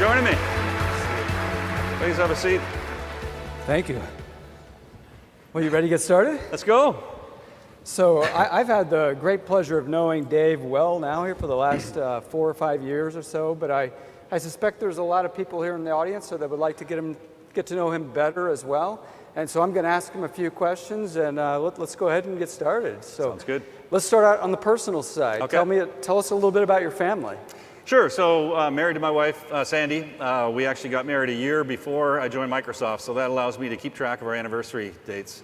joining me. Please have a seat. Thank you. Well, you ready to get started? Let's go. So I've had the great pleasure of knowing Dave well now here for the last 4 or 5 years or so, but I suspect there's a lot of people here in the audience that would like to get to know him better as well. And so I'm going to ask him a few questions, and let's go ahead and get started. So sounds good. Let's start out on the personal side. Okay. Tell us a little bit about your family. Sure. So married to my wife, Sandy. We actually got married a year before I joined Microsoft, so that allows me to keep track of our anniversary dates.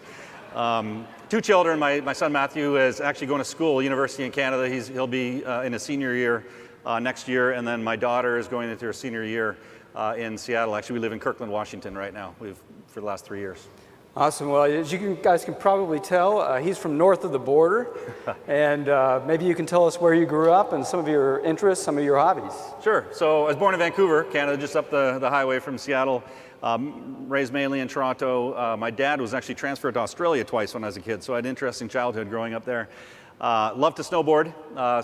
2 children. My son Matthew is actually going to school, university in Canada. He'll be in his senior year next year, and then my daughter is going into her senior year in Seattle. Actually, we live in Kirkland, Washington right now. For the last 3 years. Awesome. Well, as you guys can probably tell, he's from north of the border, and maybe you can tell us where you grew up and some of your interests, some of your hobbies. Sure. So I was born in Vancouver, Canada, just up the highway from Seattle. Raised mainly in Toronto. My dad was actually transferred to Australia twice when I was a kid, so I had an interesting childhood growing up there. Love to snowboard,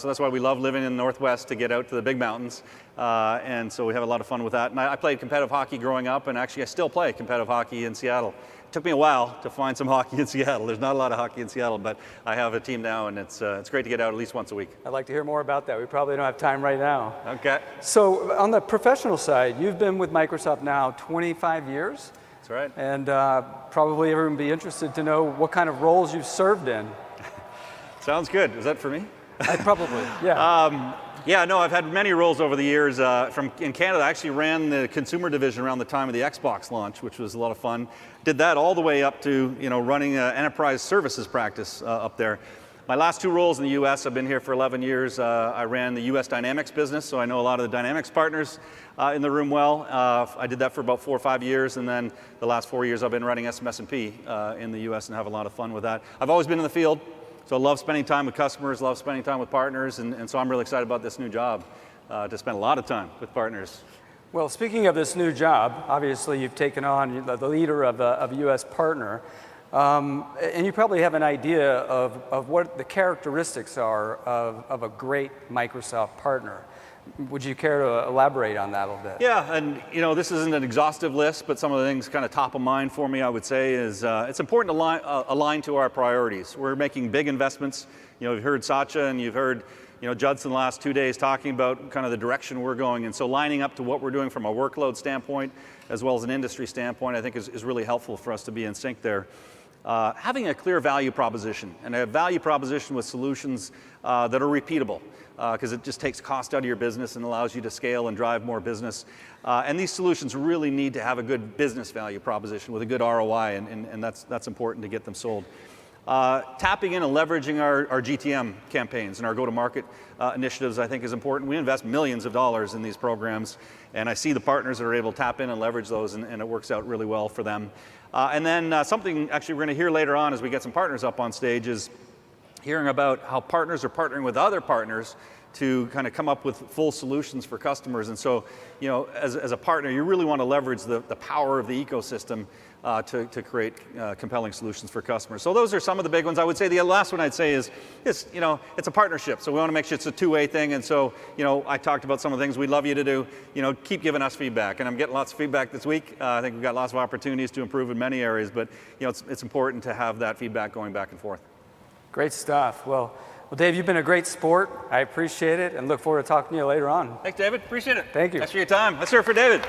so that's why we love living in the Northwest, to get out to the big mountains, and so we have a lot of fun with that. And I played competitive hockey growing up, and actually I still play competitive hockey in Seattle. It took me a while to find some hockey in Seattle. There's not a lot of hockey in Seattle, but I have a team now, and it's great to get out at least once a week. I'd like to hear more about that. We probably don't have time right now. Okay. So on the professional side, you've been with Microsoft now 25 years. That's right. And probably everyone would be interested to know what kind of roles you've served in. Sounds good. Is that for me? Probably, yeah. Yeah, no, I've had many roles over the years. In Canada, I actually ran the consumer division around the time of the Xbox launch, which was a lot of fun. Did that all the way up to running an enterprise services practice up there. My last 2 roles in the U.S., I've been here for 11 years. I ran the U.S. Dynamics business, so I know a lot of the Dynamics partners in the room well. I did that for about 4 or 5 years, and then the last 4 years I've been running SMS&P in the U.S. and have a lot of fun with that. I've always been in the field. So I love spending time with customers, love spending time with partners, and so I'm really excited about this new job, to spend a lot of time with partners. Well, speaking of this new job, obviously you've taken on the leader of a U.S. partner, and you probably have an idea of what the characteristics are of a great Microsoft partner. Would you care to elaborate on that a little bit? Yeah, and this isn't an exhaustive list, but some of the things kind of top of mind for me, I would say, is it's important to align to our priorities. We're making big investments. You've heard Satya and you've heard Judson the last 2 days talking about kind of the direction we're going, and so lining up to what we're doing from a workload standpoint as well as an industry standpoint, I think is really helpful for us to be in sync there. Having a clear value proposition, and a value proposition with solutions that are repeatable, because it just takes cost out of your business and allows you to scale and drive more business. And these solutions really need to have a good business value proposition with a good ROI, and that's important to get them sold. Tapping in and leveraging our GTM campaigns and our go-to-market initiatives, I think, is important. We invest millions of dollars in these programs, and I see the partners that are able to tap in and leverage those, and it works out really well for them. And then something actually we're going to hear later on as we get some partners up on stage is hearing about how partners are partnering with other partners to kind of come up with full solutions for customers. And so, as a partner, you really want to leverage the power of the ecosystem to create compelling solutions for customers. So those are some of the big ones. I would say the last one I'd say is it's a partnership. So we want to make sure it's a two-way thing. And so, I talked about some of the things we'd love you to do. Keep giving us feedback. And I'm getting lots of feedback this week. I think we've got lots of opportunities to improve in many areas, but it's important to have that feedback going back and forth. Great stuff. Well, Dave, you've been a great sport. I appreciate it and look forward to talking to you later on. Thanks, David. Appreciate it. Thank you. Thanks for your time. Let's hear it for David.